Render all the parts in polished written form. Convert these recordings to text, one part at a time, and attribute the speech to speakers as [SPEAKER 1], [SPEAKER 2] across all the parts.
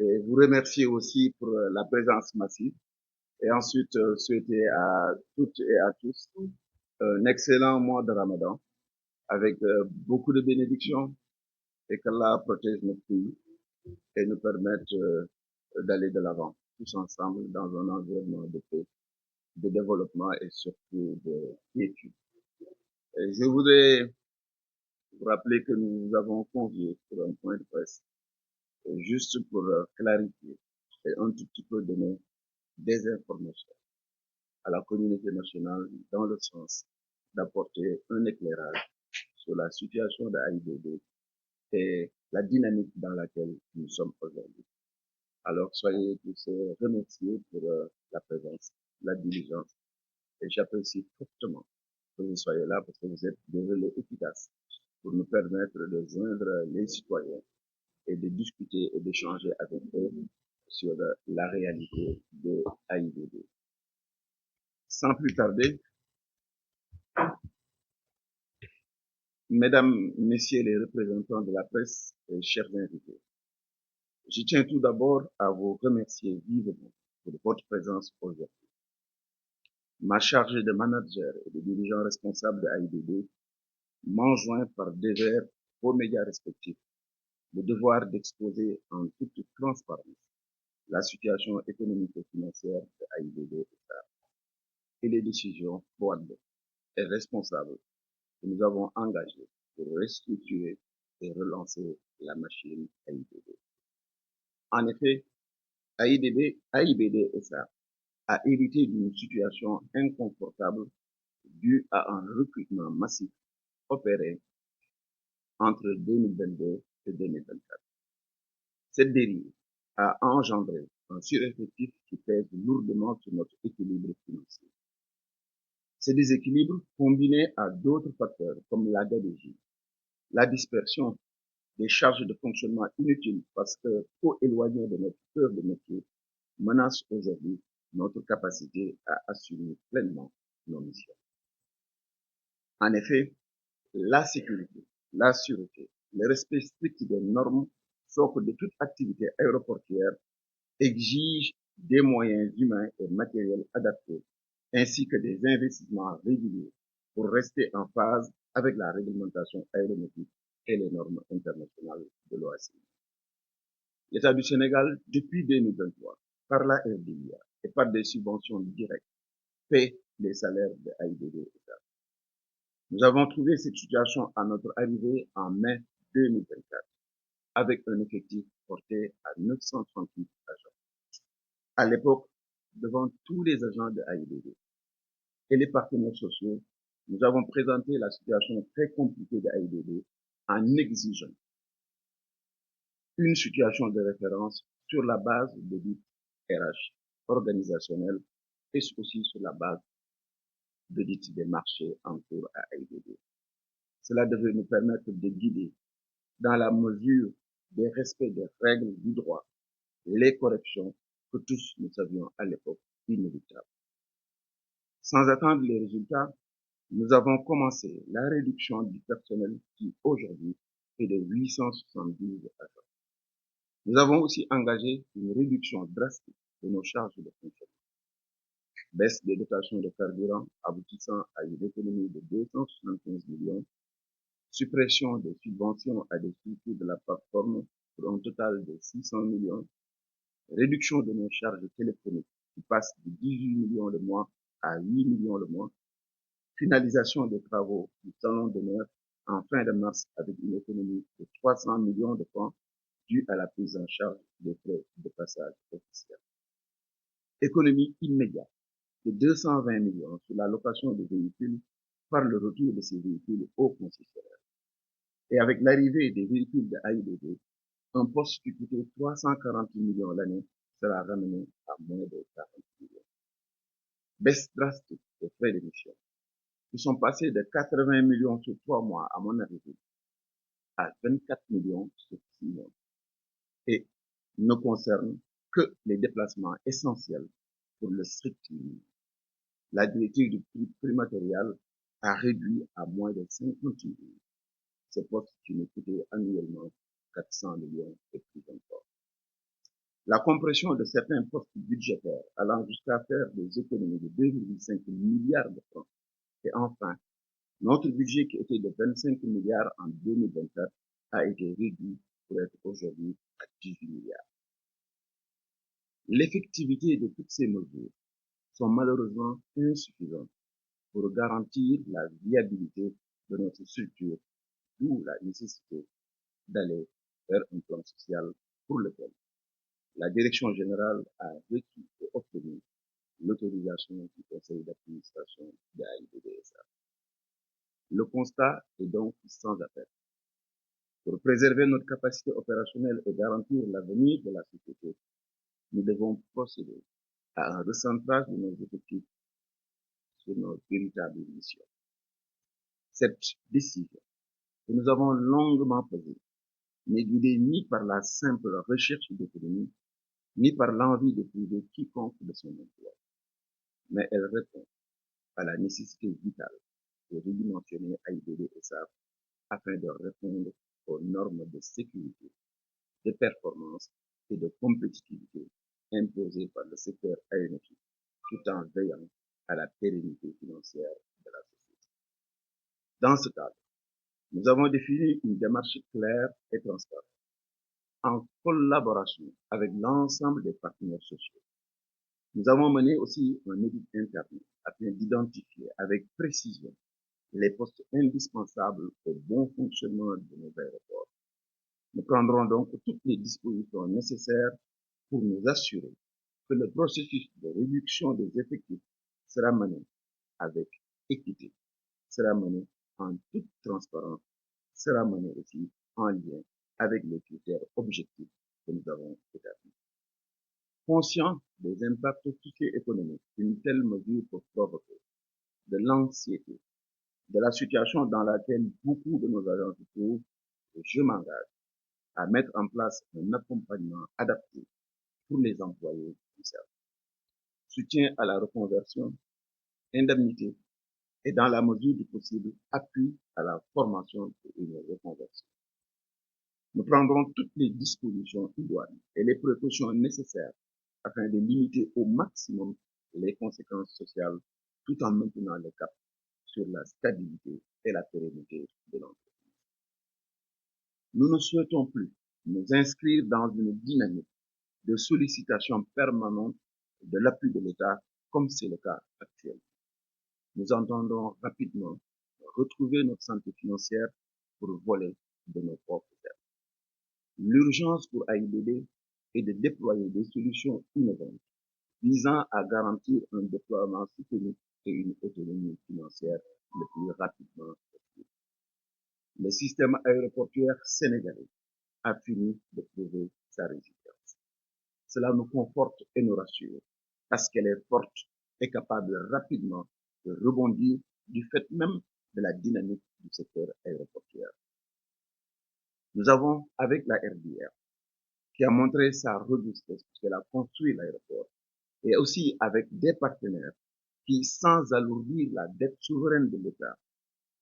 [SPEAKER 1] et vous remercier aussi pour la présence massive et ensuite souhaiter à toutes et à tous un excellent mois de Ramadan avec beaucoup de bénédictions et qu'Allah protège notre pays et nous permette d'aller de l'avant tous ensemble dans un environnement de paix, de développement et surtout de quiétude. Et je voudrais vous rappeler que nous avons convié pour un point de presse juste pour clarifier et un tout petit peu donner des informations à la communauté nationale dans le sens d'apporter un éclairage sur la situation de AIBD et la dynamique dans laquelle nous sommes aujourd'hui. Alors soyez tous remerciés pour la présence, la diligence et j'apprécie fortement que vous soyez là parce que vous êtes des relais efficaces pour nous permettre de joindre les citoyens et de discuter et d'échanger avec eux sur la réalité de AIBD. Sans plus tarder, Mesdames, Messieurs les représentants de la presse et chers invités, je tiens tout d'abord à vous remercier vivement pour votre présence aujourd'hui. Ma charge de manager et de dirigeant responsable de AIBD m'enjoint par divers vos médias respectifs le devoir d'exposer en toute transparence la situation économique et financière de AIBD et les décisions froides et responsables que nous avons engagées pour restructurer et relancer la machine AIBD. En effet, AIBD SA a hérité d'une situation inconfortable due à un recrutement massif opéré entre 2022 et 2024. Cette dérive a engendré un sureffectif qui pèse lourdement sur notre équilibre financier. Ces déséquilibres, combinés à d'autres facteurs comme la gabegie, la dispersion des charges de fonctionnement inutiles parce que trop éloignées de notre cœur de métier, menacent aujourd'hui notre capacité à assumer pleinement nos missions. En effet, la sécurité, la sûreté, le respect strict des normes, socle de toute activité aéroportuaire, exigent des moyens humains et matériels adaptés, ainsi que des investissements réguliers pour rester en phase avec la réglementation aéronautique et les normes internationales de l'OACI. L'État du Sénégal, depuis 2023, par la RDIA et par des subventions directes, paie les salaires de AIBD. Nous avons trouvé cette situation à notre arrivée en mai 2024, avec un effectif porté à 938 agents. À l'époque, devant tous les agents de AIBD et les partenaires sociaux, nous avons présenté la situation très compliquée de AIBD en exigeant une situation de référence sur la base de l'audit RH organisationnel et aussi sur la base d'audit des marchés en cours à AIBD. Cela devait nous permettre de guider, dans la mesure des respects des règles du droit, les corrections que tous nous savions à l'époque inévitables. Sans attendre les résultats, nous avons commencé la réduction du personnel qui aujourd'hui est de 872 agents. Nous avons aussi engagé une réduction drastique de nos charges de fonctionnement. Baisse des dotations de carburant aboutissant à une économie de 275 millions, suppression des subventions à des structures de la plateforme pour un total de 600 millions, réduction de nos charges téléphoniques qui passent de 18 millions le mois à 8 millions le mois, finalisation des travaux du salon d'honneur en fin de mars avec une économie de 300 millions de francs due à la prise en charge des frais de passage officiel. Économie immédiate de 220 millions sur la location de véhicules par le retour de ces véhicules aux concessionnaires. Et avec l'arrivée des véhicules de AIBD, un poste qui coûtait 340 millions l'année sera ramené à moins de 40 millions. Baisse drastique des frais d'émission, qui sont passés de 80 millions sur 3 mois à mon arrivée à 24 millions sur 6 mois. Et ne concernent que les déplacements essentiels pour le strict minimum. La directive du prix matériel a réduit à moins de 50 millions ce poste qui nous coûtait annuellement 400 millions et plus encore. La compression de certains postes budgétaires allant jusqu'à faire des économies de 2,5 milliards de francs. Et enfin, notre budget qui était de 25 milliards en 2024 a été réduit pour être aujourd'hui à 18 milliards. L'effectivité de toutes ces mesures sont malheureusement insuffisantes pour garantir la viabilité de notre structure, d'où la nécessité d'aller vers un plan social pour lequel la Direction générale a requis et obtenu l'autorisation du conseil d'administration de AIBD-SA. Le constat est donc sans appel. Pour préserver notre capacité opérationnelle et garantir l'avenir de la société, nous devons procéder à un recentrage de nos effectifs sur nos véritables missions. Cette décision que nous avons longuement pesée n'est guidée ni par la simple recherche d'économie, ni par l'envie de priver quiconque de son emploi, mais elle répond à la nécessité vitale de redimensionner AIBD et SAF afin de répondre aux normes de sécurité, de performance et de compétitivité imposées par le secteur aéronautique, tout en veillant à la pérennité financière de la société. Dans ce cadre, nous avons défini une démarche claire et transparente, en collaboration avec l'ensemble des partenaires sociaux. Nous avons mené aussi un audit interne afin d'identifier avec précision les postes indispensables au bon fonctionnement de nos aéroports. Nous prendrons donc toutes les dispositions nécessaires pour nous assurer que le processus de réduction des effectifs sera mené avec équité, sera mené en toute transparence, sera mené aussi en lien avec les critères objectifs que nous avons établis. Conscient des impacts socio-économiques qu'une telle mesure peut provoquer, de l'anxiété, de la situation dans laquelle beaucoup de nos agents se trouvent, je m'engage à mettre en place un accompagnement adapté pour les employés concernés. Soutien à la reconversion, indemnité et dans la mesure du possible, appui à la formation et une reconversion. Nous prendrons toutes les dispositions idoines et les précautions nécessaires afin de limiter au maximum les conséquences sociales tout en maintenant le cap sur la stabilité et la pérennité de l'entreprise. Nous ne souhaitons plus nous inscrire dans une dynamique de sollicitation permanente de l'appui de l'État comme c'est le cas actuellement. Nous entendons rapidement retrouver notre santé financière pour voler de nos propres ailes. L'urgence pour AIBD est de déployer des solutions innovantes visant à garantir un déploiement soutenu et une autonomie financière le plus rapidement possible. Le système aéroportuaire sénégalais a fini de prouver sa résilience. Cela nous conforte et nous rassure parce qu'elle est forte et capable rapidement de rebondir du fait même de la dynamique du secteur aéroportuaire. Nous avons, avec la RDR, qui a montré sa robustesse puisqu'elle a construit l'aéroport, et aussi avec des partenaires qui, sans alourdir la dette souveraine de l'État,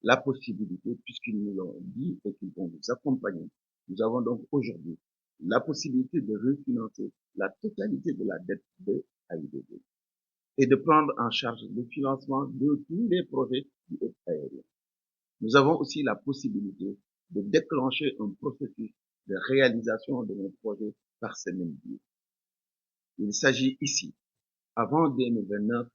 [SPEAKER 1] la possibilité, puisqu'ils nous l'ont dit et qu'ils vont nous accompagner, nous avons donc aujourd'hui la possibilité de refinancer la totalité de la dette de AIBD et de prendre en charge le financement de tous les projets du groupe aérien. Nous avons aussi la possibilité de déclencher un processus de réalisation de nos projets par ces mêmes biais. Il s'agit ici, avant 2029,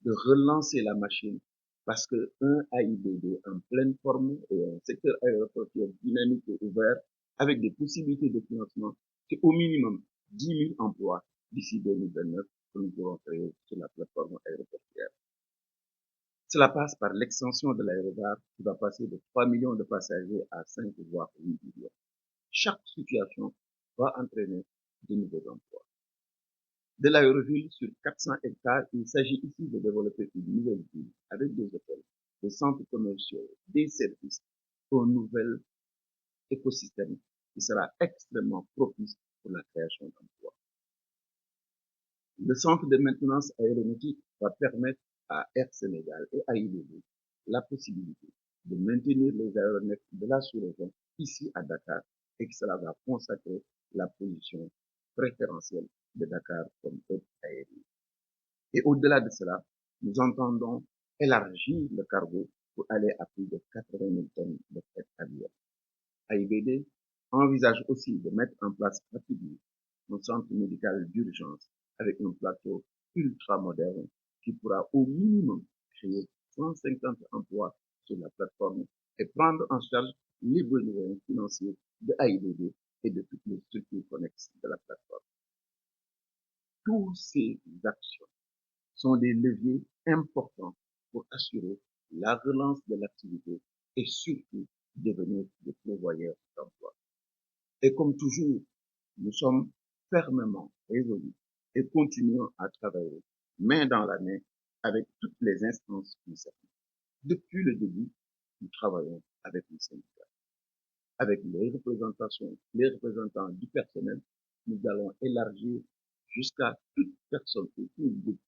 [SPEAKER 1] de relancer la machine parce que un AIBD en pleine forme et un secteur aéroportuaire dynamique et ouvert avec des possibilités de financement, c'est au minimum 10 000 emplois d'ici 2029 que nous pourrons créer sur la plateforme aéroportuaire. Cela passe par l'extension de l'aérogare qui va passer de 3 millions de passagers à 5 voire 8 millions. Chaque situation va entraîner de nouveaux emplois. De l'aéroville sur 400 hectares, il s'agit ici de développer une nouvelle ville avec des hôtels, des centres commerciaux, des services, un nouvel écosystème qui sera extrêmement propice pour la création d'emplois. Le centre de maintenance aéronautique va permettre à Air Sénégal et à AIBD la possibilité de maintenir les aéronefs de la sous-région ici à Dakar et que cela va consacrer la position préférentiel de Dakar comme hub aérien. Et au-delà de cela, nous entendons élargir le cargo pour aller à plus de 80 000 tonnes de fret aviaire. AIBD envisage aussi de mettre en place rapidement un centre médical d'urgence avec un plateau ultra moderne qui pourra au minimum créer 150 emplois sur la plateforme et prendre en charge les besoins financiers de AIBD et de toutes les structures connexes de la plateforme. Tous ces actions sont des leviers importants pour assurer la relance de l'activité et surtout devenir des pourvoyeurs d'emplois. Et comme toujours, nous sommes fermement résolus et continuons à travailler main dans la main avec toutes les instances concernées. Depuis le début, nous travaillons avec les syndicats, avec les représentants du personnel. Nous allons élargir jusqu'à toute personne et tout groupe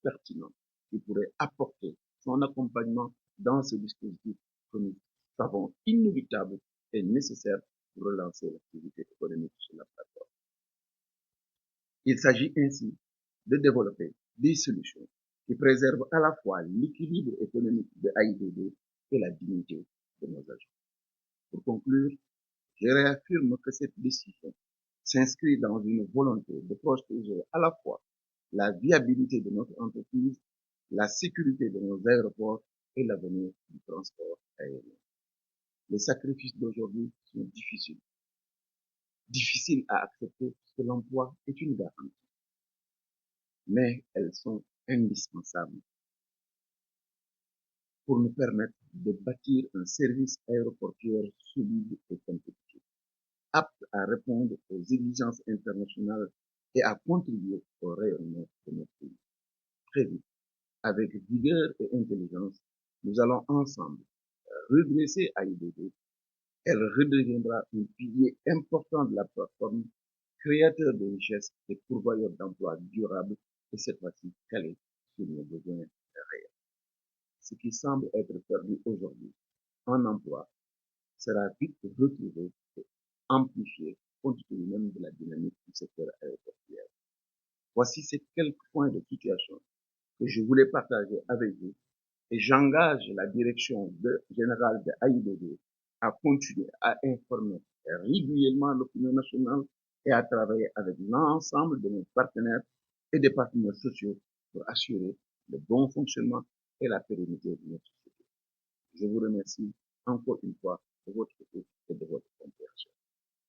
[SPEAKER 1] pertinent qui pourrait apporter son accompagnement dans ce dispositif que nous savons inévitable et nécessaire pour relancer l'activité économique sur la plateforme. Il s'agit ainsi de développer des solutions qui préservent à la fois l'équilibre économique de AIBD et la dignité de nos agents. Pour conclure, je réaffirme que cette décision s'inscrit dans une volonté de protéger à la fois la viabilité de notre entreprise, la sécurité de nos aéroports et l'avenir du transport aérien. Les sacrifices d'aujourd'hui sont difficiles à accepter parce que l'emploi est une garantie, mais elles sont indispensables pour nous permettre de bâtir un service aéroportuaire solide et compétitif, apte à répondre aux exigences internationales et à contribuer au rayonnement de notre pays. Très vite, avec vigueur et intelligence, nous allons ensemble redresser AIBD. Elle redeviendra un pilier important de la plateforme, créateur de richesses et pourvoyeur d'emplois durables, et cette fois-ci calé sur nos besoins réels. Ce qui semble être perdu aujourd'hui en emploi sera vite retrouvé et amplifié compte tenu même de la dynamique du secteur aéroportuaire. Voici ces quelques points de situation que je voulais partager avec vous et j'engage la direction générale de AIBD à continuer à informer régulièrement l'opinion nationale et à travailler avec l'ensemble de nos partenaires et des partenaires sociaux pour assurer le bon fonctionnement et la pérennité de notre société. Je vous remercie encore une fois de votre écoute et de votre compréhension.